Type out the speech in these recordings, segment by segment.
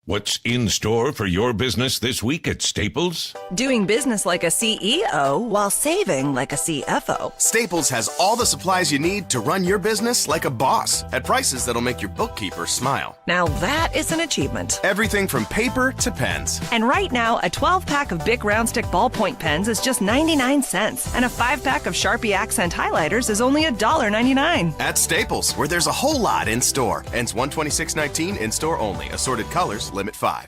What's in store for your business this week at Staples? Doing business like a CEO while saving like a CFO. Staples has all the supplies you need to run your business like a boss at prices that'll make your bookkeeper smile. Now that is an achievement. Everything from paper to pens. And right now, a 12-pack of Bic Round Stick ballpoint pens is just 99 cents. And a 5-pack of Sharpie Accent highlighters is only $1.99. At Staples, where there's a whole lot in store. Ends 1/26/19, in store only. Assorted colors, limit 5.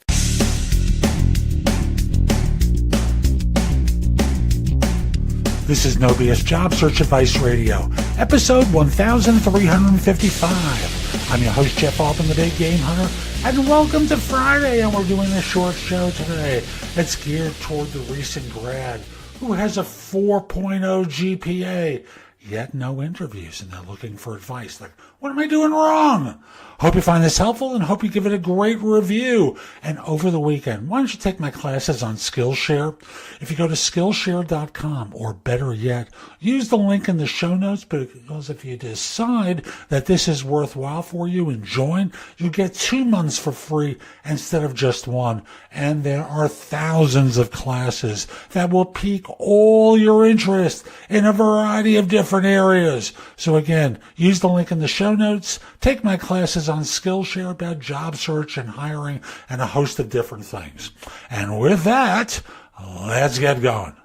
This is No BS Job Search Advice Radio, episode 1355. I'm your host, Jeff Altman, the Big Game Hunter, and welcome to Friday, and we're doing a short show today. It's geared toward the recent grad who has a 4.0 GPA, yet no interviews, and they're looking for advice. Like, what am I doing wrong? Hope you find this helpful and hope you give it a great review. And over the weekend, why don't you take my classes on Skillshare? If you go to Skillshare.com, or better yet, use the link in the show notes, because if you decide that this is worthwhile for you and join, you get 2 months for free instead of just 1. And there are thousands of classes that will pique all your interest in a variety of different areas. So again, use the link in the show notes, take my classes on Skillshare about job search and hiring and a host of different things. And with that, let's get going.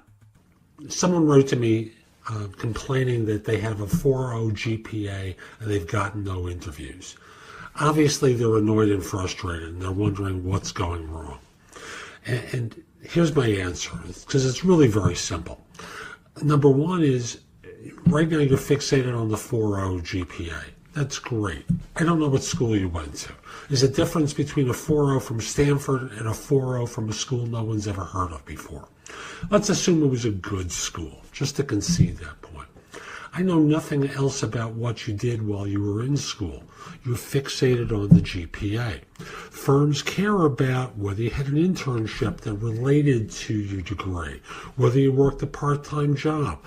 Someone wrote to me complaining that they have a 4.0 GPA and they've gotten no interviews. Obviously, they're annoyed and frustrated, and they're wondering what's going wrong. And here's my answer, because it's really very simple. Number one is, right now you're fixated on the 4.0 GPA. That's great. I don't know what school you went to. There's a difference between a 4.0 from Stanford and a 4.0 from a school no one's ever heard of before. Let's assume it was a good school, just to concede that point. I know nothing else about what you did while you were in school. You're fixated on the GPA. Firms care about whether you had an internship that related to your degree, whether you worked a part-time job,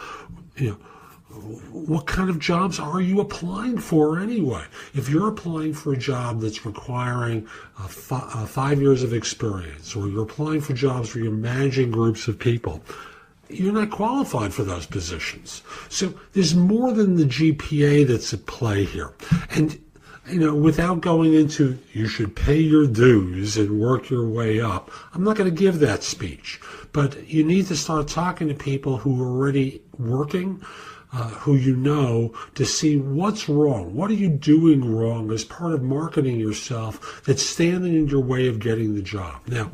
what kind of jobs are you applying for anyway? If you're applying for a job that's requiring 5 years of experience, or you're applying for jobs where you're managing groups of people, you're not qualified for those positions. So there's more than the GPA that's at play here. And, without going into you should pay your dues and work your way up, I'm not going to give that speech. But you need to start talking to people who are already working, who you know, to see what's wrong. What are you doing wrong as part of marketing yourself that's standing in your way of getting the job? Now,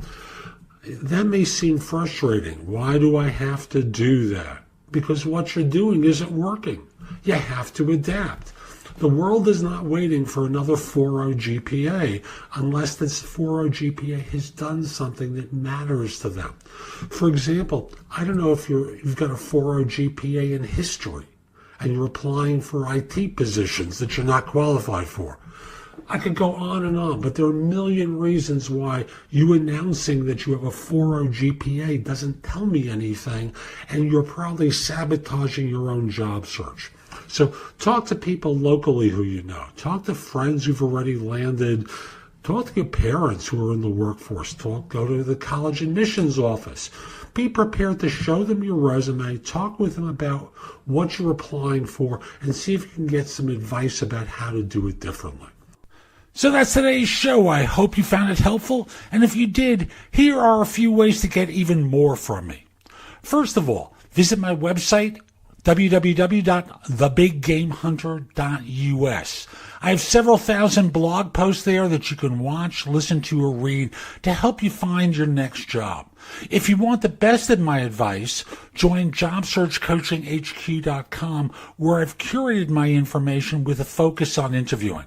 that may seem frustrating. Why do I have to do that? Because what you're doing isn't working. You have to adapt. The world is not waiting for another 4.0 GPA unless this 4.0 GPA has done something that matters to them. For example, I don't know if you've got a 4.0 GPA in history and you're applying for IT positions that you're not qualified for. I could go on, but there are a million reasons why you announcing that you have a 4.0 GPA doesn't tell me anything, and you're probably sabotaging your own job search. So talk to people locally who you know. Talk to friends who've already landed. Talk to your parents who are in the workforce. Go to the college admissions office. Be prepared to show them your resume. Talk with them about what you're applying for and see if you can get some advice about how to do it differently. So that's today's show. I hope you found it helpful. And if you did, here are a few ways to get even more from me. First of all, visit my website, www.thebiggamehunter.us. I have several thousand blog posts there that you can watch, listen to, or read to help you find your next job. If you want the best of my advice, join JobSearchCoachingHQ.com, where I've curated my information with a focus on interviewing.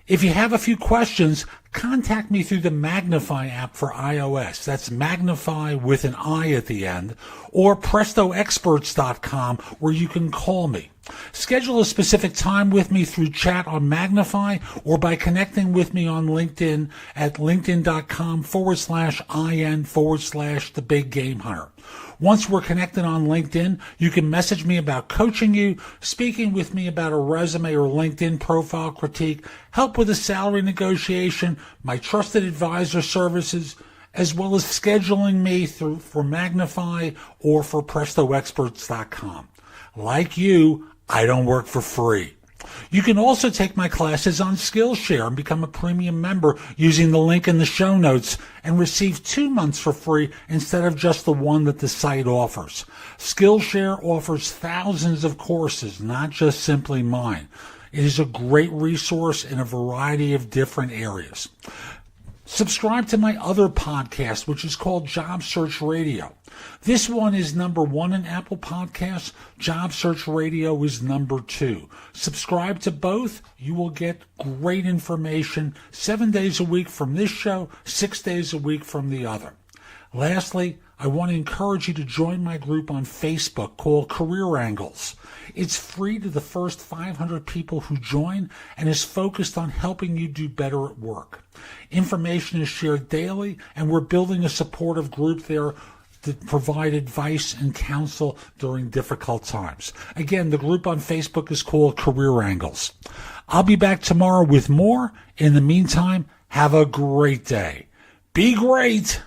If you have a few questions, contact me through the Magnify app for iOS. That's Magnify with an I at the end, or PrestoExperts.com, where you can call me. Schedule a specific time with me through chat on Magnify or by connecting with me on LinkedIn at linkedin.com/IN/The Big Game Hunter. Once we're connected on LinkedIn, you can message me about coaching you, speaking with me about a resume or LinkedIn profile critique, help with a salary negotiation, my trusted advisor services, as well as scheduling me for Magnify or for PrestoExperts.com. Like you, I don't work for free. You can also take my classes on Skillshare and become a premium member using the link in the show notes and receive 2 months for free instead of just the one that the site offers. Skillshare offers thousands of courses, not just simply mine. It is a great resource in a variety of different areas. Subscribe to my other podcast, which is called Job Search Radio. This one is number 1 in Apple Podcasts. Job Search Radio is number 2. Subscribe to both. You will get great information 7 days a week from this show, 6 days a week from the other. Lastly, I want to encourage you to join my group on Facebook called Career Angles. It's free to the first 500 people who join and is focused on helping you do better at work. Information is shared daily, and we're building a supportive group there to provide advice and counsel during difficult times. Again, the group on Facebook is called Career Angles. I'll be back tomorrow with more. In the meantime, have a great day. Be great!